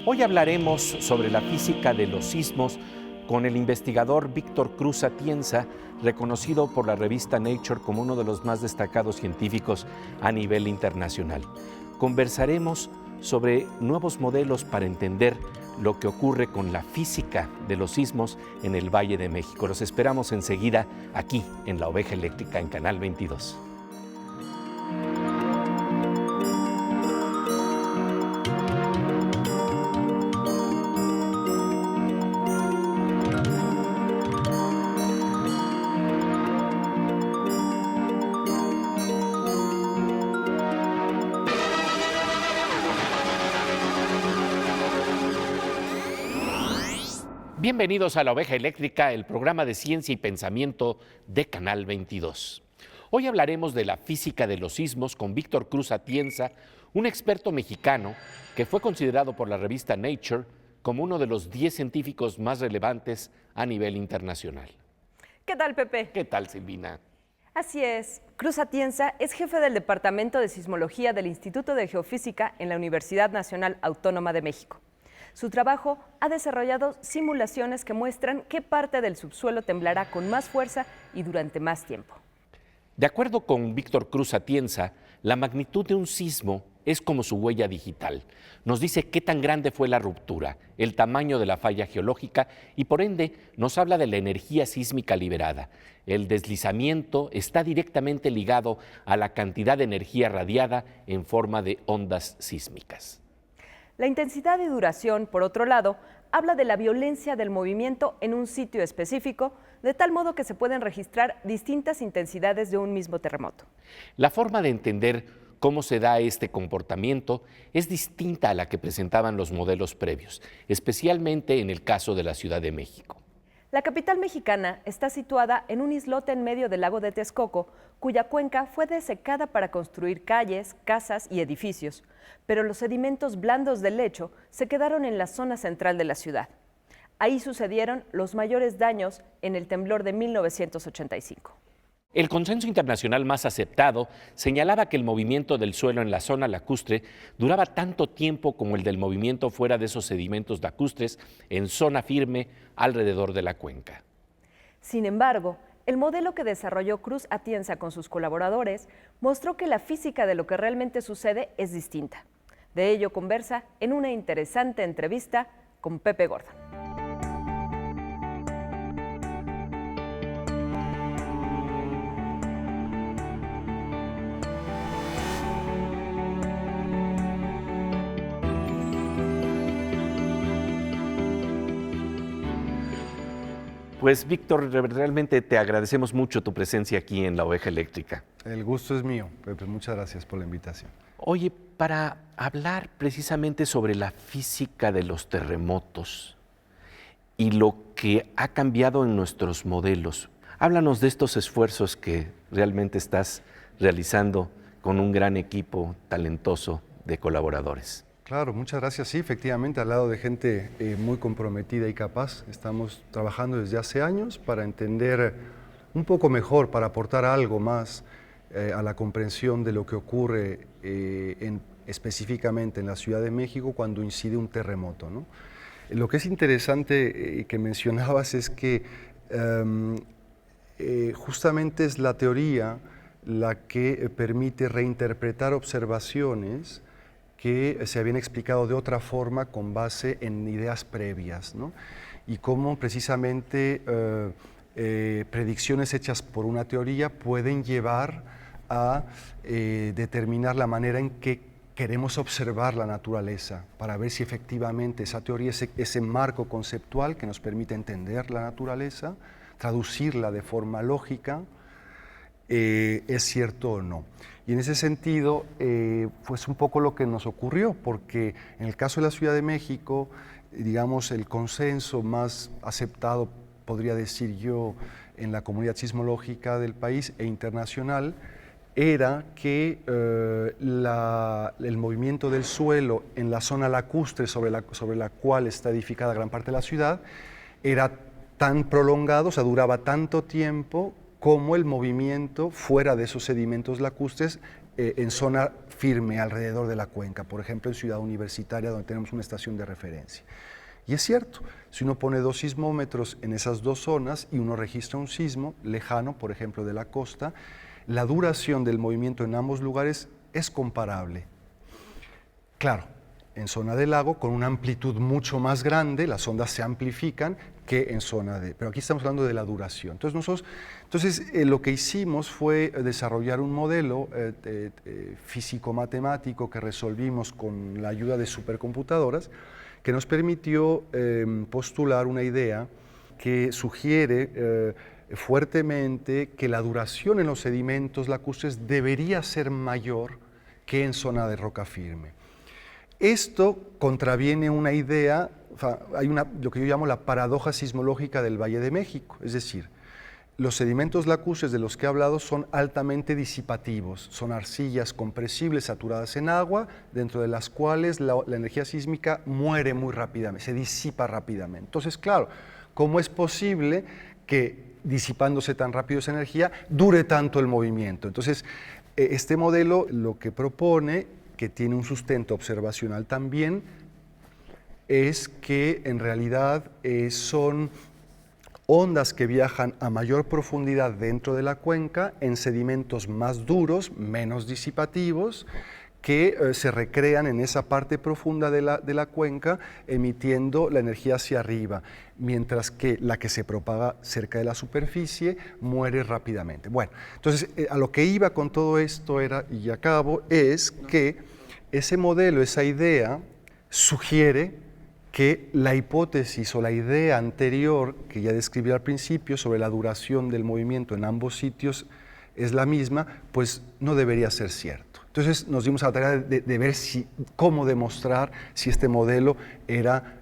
Hoy hablaremos sobre la física de los sismos con el investigador Víctor Cruz Atienza, reconocido por la revista Nature como uno de los más destacados científicos a nivel internacional. Conversaremos sobre nuevos modelos para entender lo que ocurre con la física de los sismos en el Valle de México. Los esperamos enseguida aquí en La Oveja Eléctrica en Canal 22. Bienvenidos a La Oveja Eléctrica, el programa de ciencia y pensamiento de Canal 22. Hoy hablaremos de la física de los sismos con Víctor Cruz Atienza, un experto mexicano que fue considerado por la revista Nature como uno de los 10 científicos más relevantes a nivel internacional. ¿Qué tal, Pepe? ¿Qué tal, Silvina? Así es. Cruz Atienza es jefe del Departamento de Sismología del Instituto de Geofísica en la Universidad Nacional Autónoma de México. Su trabajo ha desarrollado simulaciones que muestran qué parte del subsuelo temblará con más fuerza y durante más tiempo. De acuerdo con Víctor Cruz Atienza, la magnitud de un sismo es como su huella digital. Nos dice qué tan grande fue la ruptura, el tamaño de la falla geológica y por ende nos habla de la energía sísmica liberada. El deslizamiento está directamente ligado a la cantidad de energía radiada en forma de ondas sísmicas. La intensidad y duración, por otro lado, habla de la violencia del movimiento en un sitio específico, de tal modo que se pueden registrar distintas intensidades de un mismo terremoto. La forma de entender cómo se da este comportamiento es distinta a la que presentaban los modelos previos, especialmente en el caso de la Ciudad de México. La capital mexicana está situada en un islote en medio del lago de Texcoco, cuya cuenca fue desecada para construir calles, casas y edificios, pero los sedimentos blandos del lecho se quedaron en la zona central de la ciudad. Ahí sucedieron los mayores daños en el temblor de 1985. El consenso internacional más aceptado señalaba que el movimiento del suelo en la zona lacustre duraba tanto tiempo como el del movimiento fuera de esos sedimentos lacustres en zona firme alrededor de la cuenca. Sin embargo, el modelo que desarrolló Cruz Atienza con sus colaboradores mostró que la física de lo que realmente sucede es distinta. De ello conversa en una interesante entrevista con Pepe Gordon. Pues Víctor, realmente te agradecemos mucho tu presencia aquí en La Oveja Eléctrica. El gusto es mío, Pepe. Muchas gracias por la invitación. Oye, para hablar precisamente sobre la física de los terremotos y lo que ha cambiado en nuestros modelos, háblanos de estos esfuerzos que realmente estás realizando con un gran equipo talentoso de colaboradores. Claro, muchas gracias. Sí, efectivamente, al lado de gente muy comprometida y capaz, estamos trabajando desde hace años para entender un poco mejor, para aportar algo más a la comprensión de lo que ocurre específicamente en la Ciudad de México cuando incide un terremoto, ¿no? Lo que es interesante que mencionabas es que justamente es la teoría la que permite reinterpretar observaciones que se habían explicado de otra forma con base en ideas previas, ¿no? Y cómo precisamente predicciones hechas por una teoría pueden llevar a determinar la manera en que queremos observar la naturaleza, para ver si efectivamente esa teoría, ese marco conceptual que nos permite entender la naturaleza, traducirla de forma lógica, es cierto o no. Y en ese sentido, pues un poco lo que nos ocurrió, porque en el caso de la Ciudad de México, digamos, el consenso más aceptado, podría decir yo, en la comunidad sismológica del país e internacional, era que el movimiento del suelo en la zona lacustre sobre la cual está edificada gran parte de la ciudad era tan prolongado, o sea, duraba tanto tiempo como el movimiento fuera de esos sedimentos lacustres en zona firme alrededor de la cuenca, por ejemplo en Ciudad Universitaria, donde tenemos una estación de referencia. Y es cierto, si uno pone 2 sismómetros en esas 2 zonas y uno registra un sismo lejano, por ejemplo de la costa, la duración del movimiento en ambos lugares es comparable. Claro, en zona del lago, con una amplitud mucho más grande, las ondas se amplifican que en zona de... Pero aquí estamos hablando de la duración. Entonces lo que hicimos fue desarrollar un modelo físico-matemático que resolvimos con la ayuda de supercomputadoras, que nos permitió postular una idea que sugiere fuertemente que la duración en los sedimentos lacustres debería ser mayor que en zona de roca firme. Esto contraviene una idea, hay lo que yo llamo la paradoja sismológica del Valle de México, es decir, los sedimentos lacustres de los que he hablado son altamente disipativos, son arcillas compresibles saturadas en agua, dentro de las cuales la energía sísmica muere muy rápidamente, se disipa rápidamente. Entonces, claro, ¿cómo es posible que disipándose tan rápido esa energía dure tanto el movimiento? Entonces, este modelo lo que propone, que tiene un sustento observacional también, es que en realidad son ondas que viajan a mayor profundidad dentro de la cuenca en sedimentos más duros, menos disipativos, que se recrean en esa parte profunda de la cuenca, emitiendo la energía hacia arriba, mientras que la que se propaga cerca de la superficie muere rápidamente. Bueno, entonces a lo que iba con todo esto era, y acabo, es que ese modelo, esa idea, sugiere que la hipótesis o la idea anterior que ya describí al principio sobre la duración del movimiento en ambos sitios es la misma, pues no debería ser cierto. Entonces nos dimos a la tarea de ver cómo demostrar si este modelo era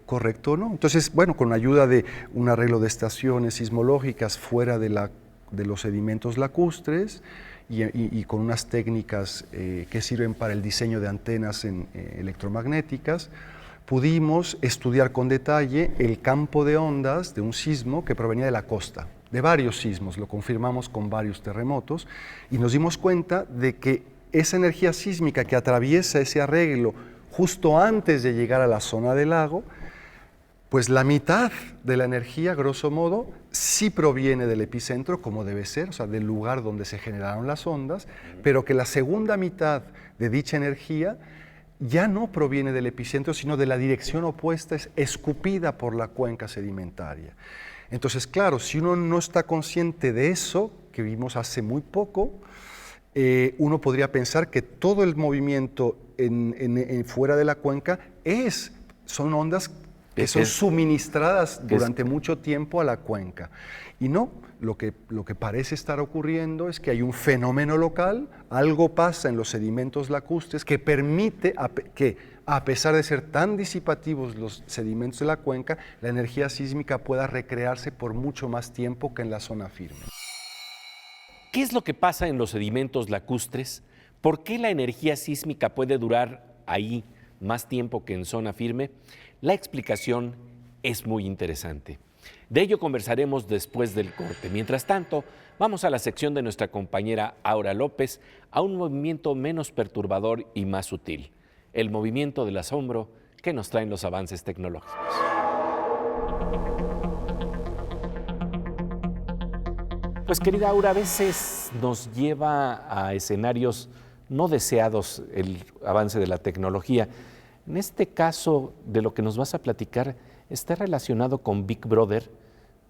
correcto o no. Entonces, bueno, con la ayuda de un arreglo de estaciones sismológicas fuera de los sedimentos lacustres y con unas técnicas que sirven para el diseño de antenas electromagnéticas, pudimos estudiar con detalle el campo de ondas de un sismo que provenía de la costa, de varios sismos, lo confirmamos con varios terremotos, y nos dimos cuenta de que esa energía sísmica que atraviesa ese arreglo justo antes de llegar a la zona del lago, pues la mitad de la energía, grosso modo, sí proviene del epicentro, como debe ser, o sea, del lugar donde se generaron las ondas, pero que la segunda mitad de dicha energía ya no proviene del epicentro, sino de la dirección opuesta, es escupida por la cuenca sedimentaria. Entonces, claro, si uno no está consciente de eso, que vimos hace muy poco, uno podría pensar que todo el movimiento fuera de la cuenca son ondas que son suministradas durante mucho tiempo a la cuenca. Y no, lo que parece estar ocurriendo es que hay un fenómeno local, algo pasa en los sedimentos lacustres que permite que, a pesar de ser tan disipativos los sedimentos de la cuenca, la energía sísmica pueda recrearse por mucho más tiempo que en la zona firme. ¿Qué es lo que pasa en los sedimentos lacustres? ¿Por qué la energía sísmica puede durar ahí más tiempo que en zona firme? La explicación es muy interesante. De ello conversaremos después del corte. Mientras tanto, vamos a la sección de nuestra compañera Aura López, a un movimiento menos perturbador y más sutil, el movimiento del asombro que nos traen los avances tecnológicos. Pues querida Aura, a veces nos lleva a escenarios no deseados el avance de la tecnología. En este caso, de lo que nos vas a platicar, está relacionado con Big Brother,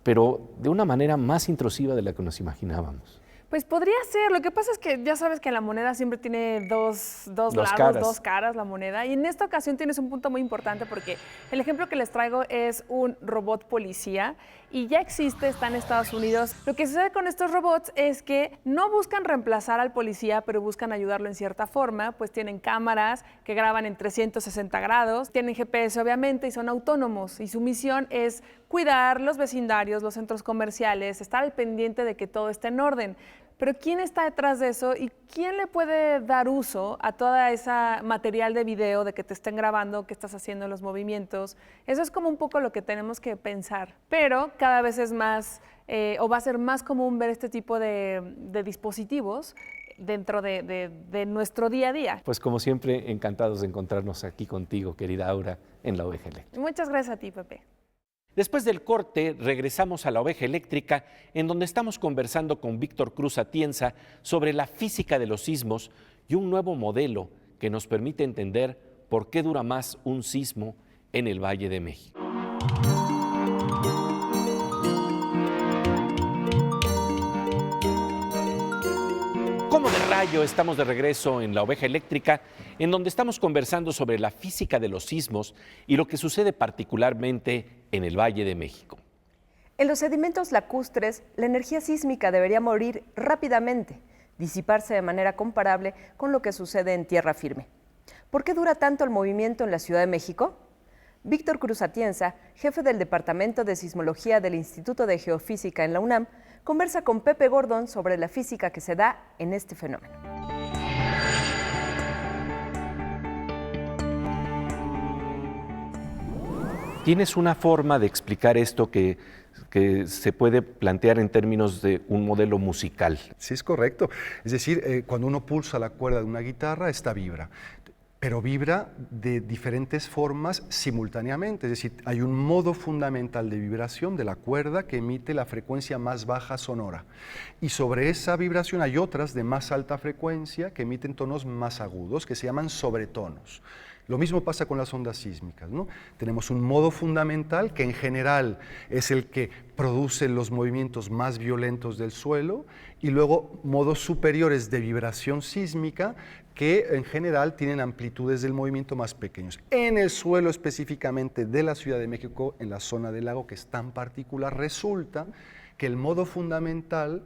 pero de una manera más intrusiva de la que nos imaginábamos. Pues podría ser, lo que pasa es que ya sabes que la moneda siempre tiene dos lados, caras. dos caras la moneda, y en esta ocasión tienes un punto muy importante porque el ejemplo que les traigo es un robot policía y ya existe, está en Estados Unidos. Lo que sucede con estos robots es que no buscan reemplazar al policía, pero buscan ayudarlo en cierta forma, pues tienen cámaras que graban en 360 grados, tienen GPS obviamente y son autónomos, y su misión es cuidar los vecindarios, los centros comerciales, estar al pendiente de que todo esté en orden. pero ¿quién está detrás de eso y quién le puede dar uso a toda esa material de video de que te estén grabando, que estás haciendo los movimientos? Eso es como un poco lo que tenemos que pensar, pero cada vez es más, o va a ser más común ver este tipo de dispositivos dentro de nuestro día a día. Pues como siempre, encantados de encontrarnos aquí contigo, querida Aura, en la Oveja Eléctrica. Muchas gracias a ti, Pepe. Después del corte, regresamos a la Oveja Eléctrica, en donde estamos conversando con Víctor Cruz Atienza sobre la física de los sismos y un nuevo modelo que nos permite entender por qué dura más un sismo en el Valle de México. Como de rayo, estamos de regreso en la Oveja Eléctrica, en donde estamos conversando sobre la física de los sismos y lo que sucede particularmente en el Valle de México. En los sedimentos lacustres, la energía sísmica debería morir rápidamente, disiparse de manera comparable con lo que sucede en tierra firme. ¿Por qué dura tanto el movimiento en la Ciudad de México? Víctor Cruz Atienza, jefe del Departamento de Sismología del Instituto de Geofísica en la UNAM, conversa con Pepe Gordon sobre la física que se da en este fenómeno. ¿Tienes una forma de explicar esto que se puede plantear en términos de un modelo musical? Sí, es correcto. Es decir, cuando uno pulsa la cuerda de una guitarra, esta vibra, pero vibra de diferentes formas simultáneamente. Es decir, hay un modo fundamental de vibración de la cuerda que emite la frecuencia más baja sonora. Y sobre esa vibración hay otras de más alta frecuencia que emiten tonos más agudos, que se llaman sobretonos. Lo mismo pasa con las ondas sísmicas, ¿no? Tenemos un modo fundamental que en general es el que produce los movimientos más violentos del suelo y luego modos superiores de vibración sísmica que en general tienen amplitudes del movimiento más pequeños. En el suelo específicamente de la Ciudad de México, en la zona del lago que es tan particular, resulta que el modo fundamental,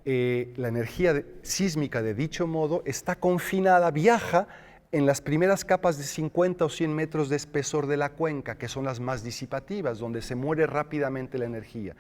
la energía sísmica de dicho modo está confinada, viaja en las primeras capas de 50 o 100 metros de espesor de la cuenca, que son las más disipativas, donde se muere rápidamente la energía.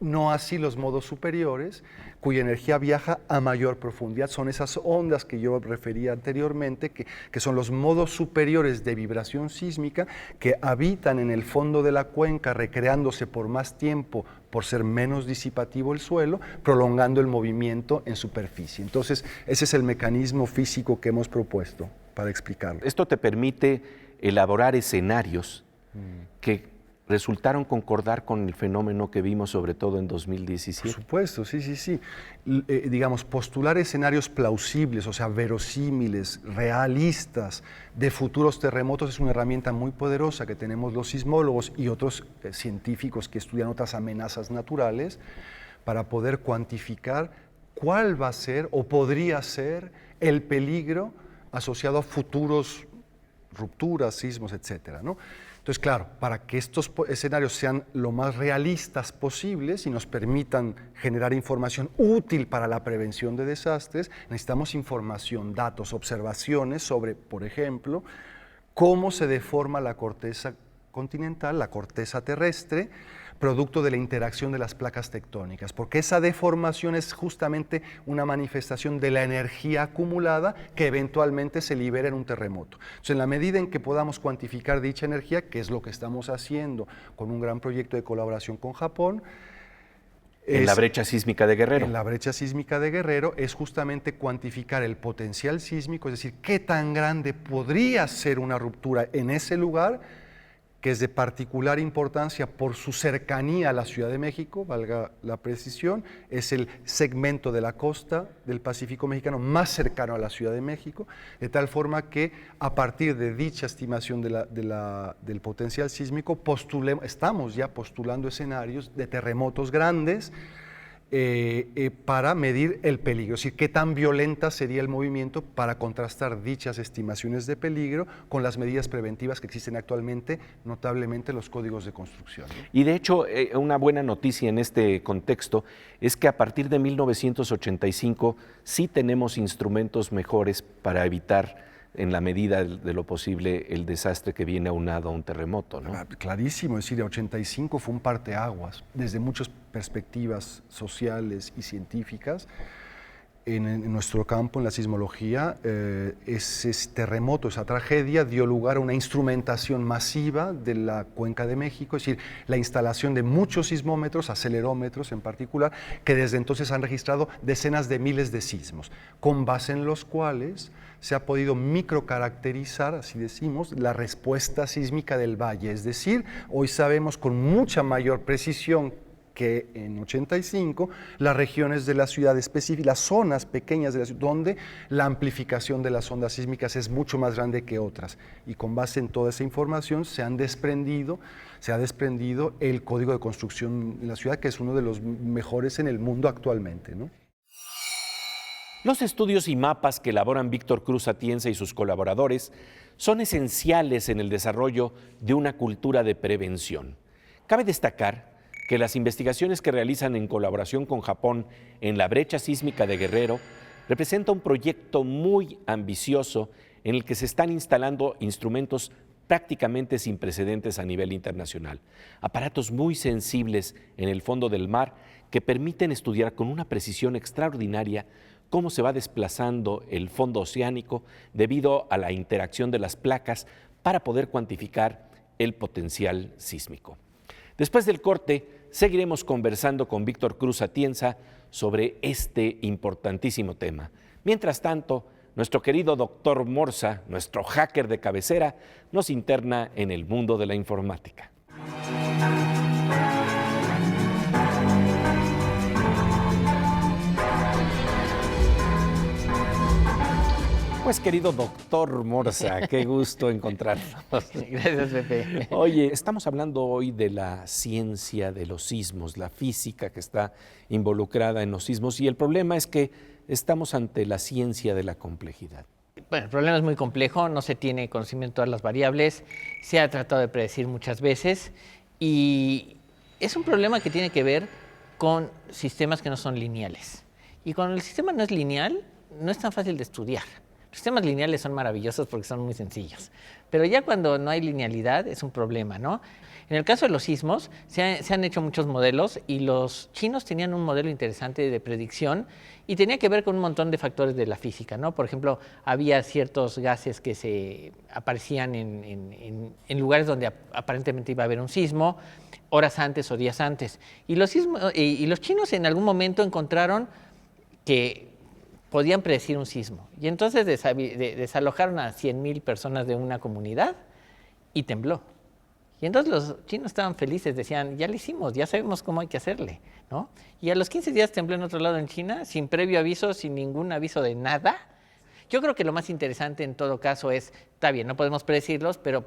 No así los modos superiores, cuya energía viaja a mayor profundidad. Son esas ondas que yo refería anteriormente, que son los modos superiores de vibración sísmica, que habitan en el fondo de la cuenca, recreándose por más tiempo, por ser menos disipativo el suelo, prolongando el movimiento en superficie. Entonces, ese es el mecanismo físico que hemos propuesto para explicarlo. Esto te permite elaborar escenarios que resultaron concordar con el fenómeno que vimos sobre todo en 2017. Por supuesto, sí. Digamos, postular escenarios plausibles, o sea, verosímiles, realistas, de futuros terremotos es una herramienta muy poderosa que tenemos los sismólogos y otros científicos que estudian otras amenazas naturales para poder cuantificar cuál va a ser o podría ser el peligro asociado a futuros rupturas, sismos, etcétera, ¿no? Entonces, claro, para que estos escenarios sean lo más realistas posibles y nos permitan generar información útil para la prevención de desastres, necesitamos información, datos, observaciones sobre, por ejemplo, cómo se deforma la corteza continental, la corteza terrestre, producto de la interacción de las placas tectónicas, porque esa deformación es justamente una manifestación de la energía acumulada que eventualmente se libera en un terremoto. Entonces, en la medida en que podamos cuantificar dicha energía, que es lo que estamos haciendo con un gran proyecto de colaboración con Japón, en la brecha sísmica de Guerrero. En la brecha sísmica de Guerrero es justamente cuantificar el potencial sísmico, es decir, qué tan grande podría ser una ruptura en ese lugar, que es de particular importancia por su cercanía a la Ciudad de México, valga la precisión, es el segmento de la costa del Pacífico mexicano más cercano a la Ciudad de México, de tal forma que a partir de dicha estimación del potencial sísmico, estamos ya postulando escenarios de terremotos grandes para medir el peligro, es decir, qué tan violenta sería el movimiento para contrastar dichas estimaciones de peligro con las medidas preventivas que existen actualmente, notablemente los códigos de construcción. Y de hecho, una buena noticia en este contexto es que a partir de 1985 sí tenemos instrumentos mejores para evitar en la medida de lo posible el desastre que viene aunado a un terremoto, ¿no? Clarísimo, es decir, el 85 fue un parteaguas desde muchas perspectivas sociales y científicas, en nuestro campo, en la sismología, ese terremoto, esa tragedia, dio lugar a una instrumentación masiva de la Cuenca de México, es decir, la instalación de muchos sismómetros, acelerómetros en particular, que desde entonces han registrado decenas de miles de sismos, con base en los cuales se ha podido microcaracterizar, así decimos, la respuesta sísmica del valle. Es decir, hoy sabemos con mucha mayor precisión que en 85 las regiones de la ciudad específicas, las zonas pequeñas de la ciudad, donde la amplificación de las ondas sísmicas es mucho más grande que otras. Y con base en toda esa información se ha desprendido el código de construcción en la ciudad, que es uno de los mejores en el mundo actualmente, ¿no? Los estudios y mapas que elaboran Víctor Cruz Atienza y sus colaboradores son esenciales en el desarrollo de una cultura de prevención. Cabe destacar que las investigaciones que realizan en colaboración con Japón en la brecha sísmica de Guerrero representa un proyecto muy ambicioso en el que se están instalando instrumentos prácticamente sin precedentes a nivel internacional, aparatos muy sensibles en el fondo del mar que permiten estudiar con una precisión extraordinaria cómo se va desplazando el fondo oceánico debido a la interacción de las placas para poder cuantificar el potencial sísmico. Después del corte, seguiremos conversando con Víctor Cruz Atienza sobre este importantísimo tema. Mientras tanto, nuestro querido doctor Morsa, nuestro hacker de cabecera, nos interna en el mundo de la informática. Pues querido doctor Morsa, qué gusto encontrarnos. Gracias, Pepe. Oye, estamos hablando hoy de la ciencia de los sismos, la física que está involucrada en los sismos, y el problema es que estamos ante la ciencia de la complejidad. Bueno, el problema es muy complejo, no se tiene conocimiento de todas las variables, se ha tratado de predecir muchas veces y es un problema que tiene que ver con sistemas que no son lineales. Y cuando el sistema no es lineal, no es tan fácil de estudiar. Los sistemas lineales son maravillosos porque son muy sencillos, pero ya cuando no hay linealidad es un problema, ¿no? En el caso de los sismos, se han hecho muchos modelos y los chinos tenían un modelo interesante de predicción y tenía que ver con un montón de factores de la física, ¿no? Por ejemplo, había ciertos gases que se aparecían en lugares donde aparentemente iba a haber un sismo, horas antes o días antes. Y los chinos en algún momento encontraron que podían predecir un sismo. Y entonces desalojaron a 100,000 personas de una comunidad y tembló. Y entonces los chinos estaban felices, decían, ya lo hicimos, ya sabemos cómo hay que hacerle, ¿no? Y a los 15 días tembló en otro lado en China, sin previo aviso, sin ningún aviso de nada. Yo creo que lo más interesante en todo caso es, está bien, no podemos predecirlos, pero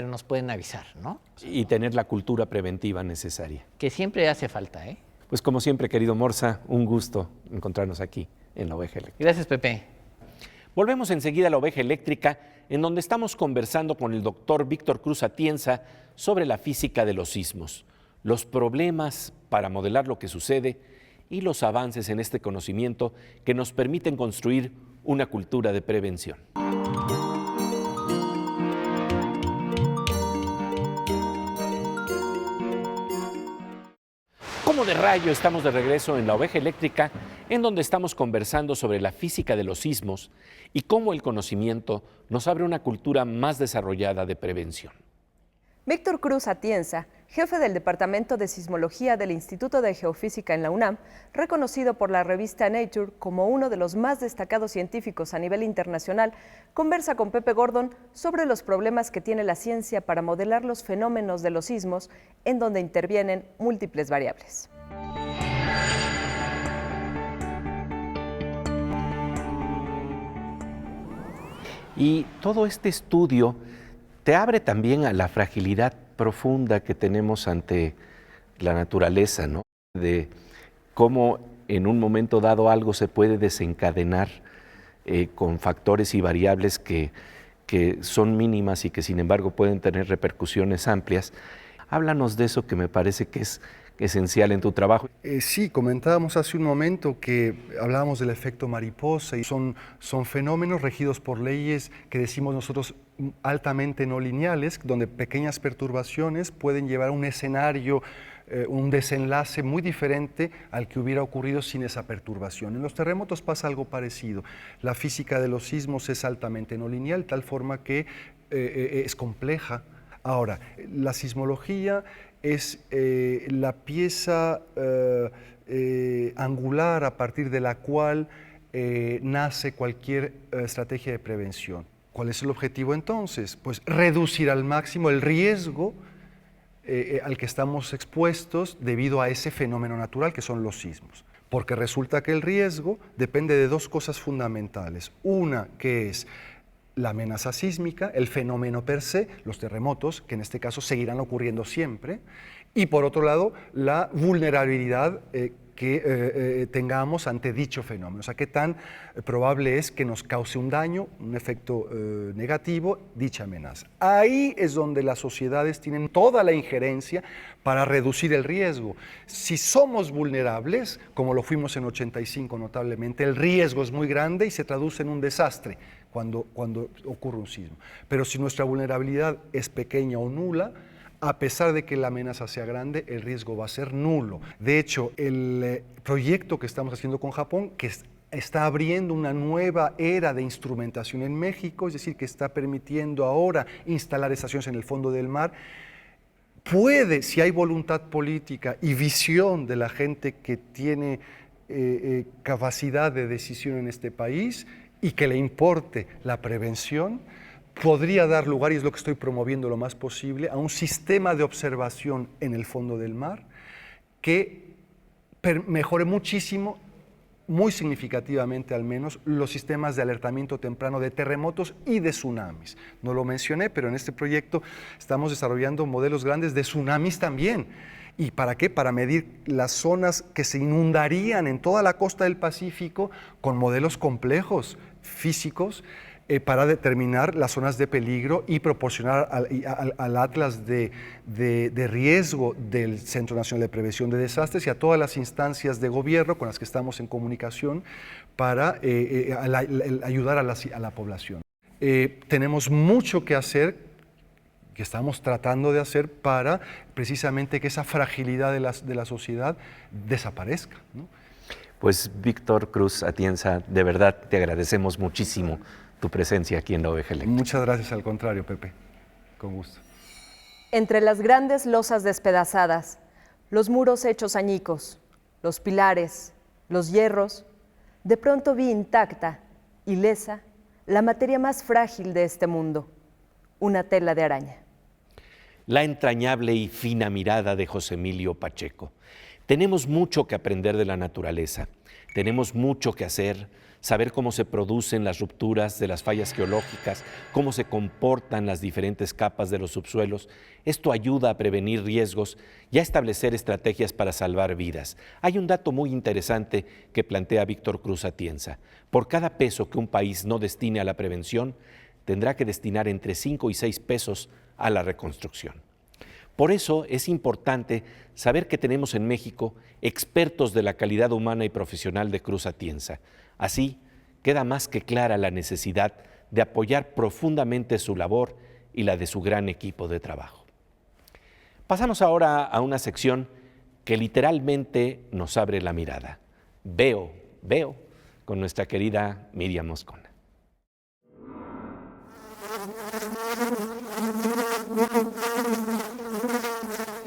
nos pueden avisar, ¿no? Y tener la cultura preventiva necesaria. Que siempre hace falta, ¿eh? Pues como siempre, querido Morsa, un gusto encontrarnos aquí en La Oveja Eléctrica. Gracias, Pepe. Volvemos enseguida a La Oveja Eléctrica, en donde estamos conversando con el doctor Víctor Cruz Atienza sobre la física de los sismos, los problemas para modelar lo que sucede y los avances en este conocimiento que nos permiten construir una cultura de prevención. Como de rayo, estamos de regreso en La Oveja Eléctrica, en donde estamos conversando sobre la física de los sismos y cómo el conocimiento nos abre una cultura más desarrollada de prevención. Víctor Cruz Atienza, jefe del Departamento de Sismología del Instituto de Geofísica en la UNAM, reconocido por la revista Nature como uno de los más destacados científicos a nivel internacional, conversa con Pepe Gordon sobre los problemas que tiene la ciencia para modelar los fenómenos de los sismos, en donde intervienen múltiples variables. Y todo este estudio te abre también a la fragilidad profunda que tenemos ante la naturaleza, ¿no? De cómo en un momento dado algo se puede desencadenar con factores y variables que son mínimas y que sin embargo pueden tener repercusiones amplias. Háblanos de eso que me parece que es esencial en tu trabajo. Sí, comentábamos hace un momento que hablábamos del efecto mariposa y son fenómenos regidos por leyes que decimos nosotros altamente no lineales, donde pequeñas perturbaciones pueden llevar a un escenario un desenlace muy diferente al que hubiera ocurrido sin esa perturbación. En los terremotos pasa algo parecido. La física de los sismos es altamente no lineal, de tal forma que es compleja. Ahora, la sismología es la pieza angular a partir de la cual nace cualquier estrategia de prevención. ¿Cuál es el objetivo entonces? Pues reducir al máximo el riesgo al que estamos expuestos debido a ese fenómeno natural que son los sismos. Porque resulta que el riesgo depende de dos cosas fundamentales. Una que es la amenaza sísmica, el fenómeno per se, los terremotos, que en este caso seguirán ocurriendo siempre, y por otro lado, la vulnerabilidad que tengamos ante dicho fenómeno. O sea, qué tan probable es que nos cause un daño, un efecto negativo, dicha amenaza. Ahí es donde las sociedades tienen toda la injerencia para reducir el riesgo. Si somos vulnerables, como lo fuimos en 85 notablemente, el riesgo es muy grande y se traduce en un desastre cuando ocurre un sismo. Pero si nuestra vulnerabilidad es pequeña o nula, a pesar de que la amenaza sea grande, el riesgo va a ser nulo. De hecho, el proyecto que estamos haciendo con Japón, que está abriendo una nueva era de instrumentación en México, es decir, que está permitiendo ahora instalar estaciones en el fondo del mar, puede, si hay voluntad política y visión de la gente que tiene capacidad de decisión en este país y que le importe la prevención, podría dar lugar, y es lo que estoy promoviendo lo más posible, a un sistema de observación en el fondo del mar que mejore muchísimo, muy significativamente al menos, los sistemas de alertamiento temprano de terremotos y de tsunamis. No lo mencioné, pero en este proyecto estamos desarrollando modelos grandes de tsunamis también. ¿Y para qué? Para medir las zonas que se inundarían en toda la costa del Pacífico con modelos complejos físicos, para determinar las zonas de peligro y proporcionar al atlas de riesgo del Centro Nacional de Prevención de Desastres y a todas las instancias de gobierno con las que estamos en comunicación para ayudar a la población. Tenemos mucho que hacer, que estamos tratando de hacer para precisamente que esa fragilidad de la sociedad desaparezca, ¿no? Pues Víctor Cruz Atienza, de verdad te agradecemos muchísimo tu presencia aquí en La Oveja Eléctrica. Muchas gracias, al contrario, Pepe, con gusto. Entre las grandes losas despedazadas, los muros hechos añicos, los pilares, los hierros, de pronto vi intacta, ilesa, la materia más frágil de este mundo, una tela de araña. La entrañable y fina mirada de José Emilio Pacheco. Tenemos mucho que aprender de la naturaleza, tenemos mucho que hacer, saber cómo se producen las rupturas de las fallas geológicas, cómo se comportan las diferentes capas de los subsuelos. Esto ayuda a prevenir riesgos y a establecer estrategias para salvar vidas. Hay un dato muy interesante que plantea Víctor Cruz Atienza. Por cada peso que un país no destine a la prevención, tendrá que destinar entre 5 y 6 pesos a la reconstrucción. Por eso es importante saber que tenemos en México expertos de la calidad humana y profesional de Cruz Atienza. Así, queda más que clara la necesidad de apoyar profundamente su labor y la de su gran equipo de trabajo. Pasamos ahora a una sección que literalmente nos abre la mirada. Veo, con nuestra querida Miriam Moscona.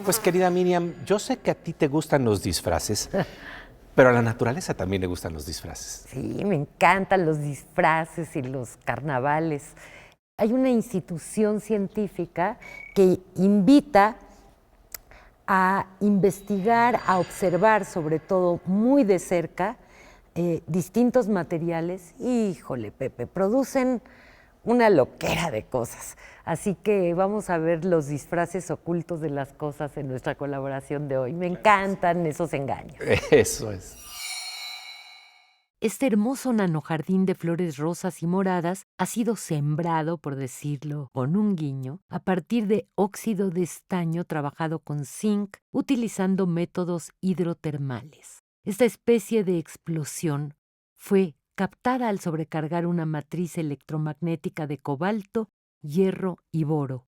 Pues querida Miriam, yo sé que a ti te gustan los disfraces, pero a la naturaleza también le gustan los disfraces. Sí, me encantan los disfraces y los carnavales. Hay una institución científica que invita a investigar, a observar, sobre todo muy de cerca, distintos materiales. Híjole, Pepe, producen una loquera de cosas. Así que vamos a ver los disfraces ocultos de las cosas en nuestra colaboración de hoy. Me encantan esos engaños. Eso es. Este hermoso nanojardín de flores rosas y moradas ha sido sembrado, por decirlo con un guiño, a partir de óxido de estaño trabajado con zinc utilizando métodos hidrotermales. Esta especie de explosión fue captada al sobrecargar una matriz electromagnética de cobalto, hierro y boro.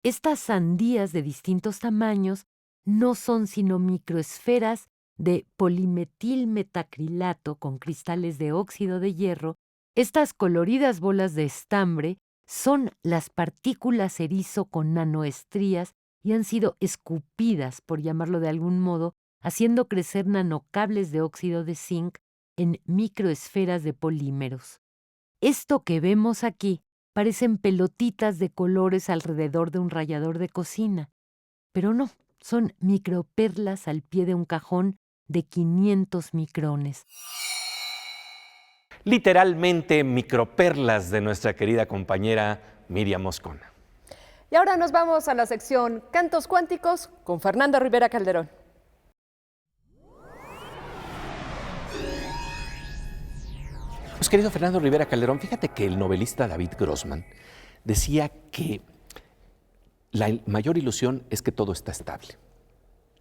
Estas sandías de distintos tamaños no son sino microesferas de polimetilmetacrilato con cristales de óxido de hierro. Estas coloridas bolas de estambre son las partículas erizo con nanoestrías y han sido escupidas, por llamarlo de algún modo, haciendo crecer nanocables de óxido de zinc en microesferas de polímeros. Esto que vemos aquí parecen pelotitas de colores alrededor de un rallador de cocina, pero no, son microperlas al pie de un cajón de 500 micrones. Literalmente microperlas de nuestra querida compañera Miriam Moscona. Y ahora nos vamos a la sección Cantos Cuánticos con Fernando Rivera Calderón. Pues querido Fernando Rivera Calderón, fíjate que el novelista David Grossman decía que la mayor ilusión es que todo está estable.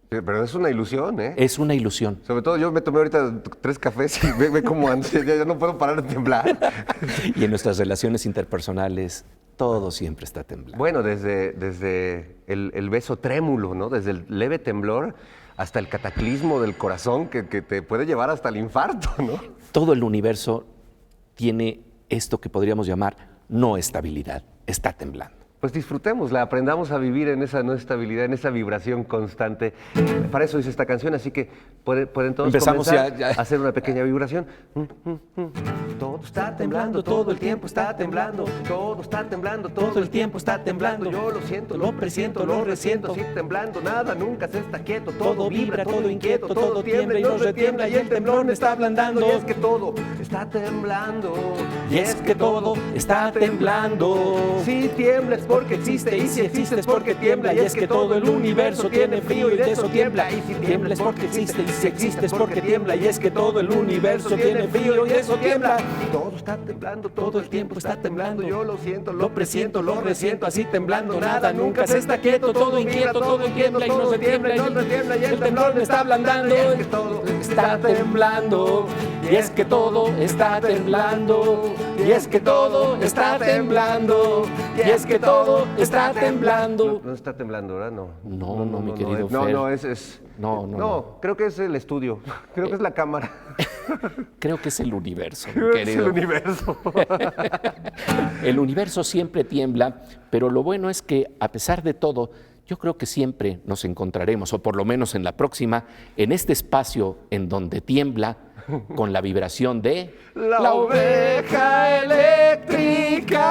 Pero es una ilusión, ¿eh? Es una ilusión. Sobre todo yo me tomé ahorita 3 cafés y ve cómo ando, ya no puedo parar de temblar. Y en nuestras relaciones interpersonales todo siempre está temblando. Bueno, desde el beso trémulo, ¿no? Desde el leve temblor hasta el cataclismo del corazón que te puede llevar hasta el infarto, ¿no? Todo el universo tiene esto que podríamos llamar no estabilidad, está temblando. Pues disfrutémosla, aprendamos a vivir en esa no estabilidad, en esa vibración constante. Para eso hice esta canción, así que pueden todos Empezamos comenzar ya. a hacer una pequeña vibración. Todo está temblando, todo el tiempo está temblando, todo está temblando, todo el tiempo está temblando. Yo lo siento, lo presiento, lo resiento, sigue temblando, nada nunca se está quieto, todo vibra, todo inquieto, todo tiembla y no retiembla y el temblor me está ablandando. Y es que todo está temblando, Y es que todo está temblando. si tiembla es porque existe, y si existe es porque tiembla, y es que todo el universo tiene frío y de eso tiembla, y si tiembla es porque existe, y si existe es porque tiembla, y es que todo el universo tiene frío y de eso tiembla. Todo está temblando, todo el tiempo está temblando, yo lo siento, lo presiento, lo resiento, así temblando, nada nunca se está quieto, todo inquieto, todo tiembla y no se tiembla, y no se tiembla, y el temblor me está ablandando, y es que todo está temblando, y es que todo está temblando, y es que todo está temblando, y es que todo está temblando. No está temblando, ¿verdad? No. No, mi querido No, Fer. no, es... No. Creo que es el estudio. Creo que es la cámara. Creo que es el universo, mi Creo que es querido. el universo. El universo siempre tiembla, pero lo bueno es que, a pesar de todo, yo creo que siempre nos encontraremos, o por lo menos en la próxima, en este espacio en donde tiembla, con la vibración de... La oveja eléctrica.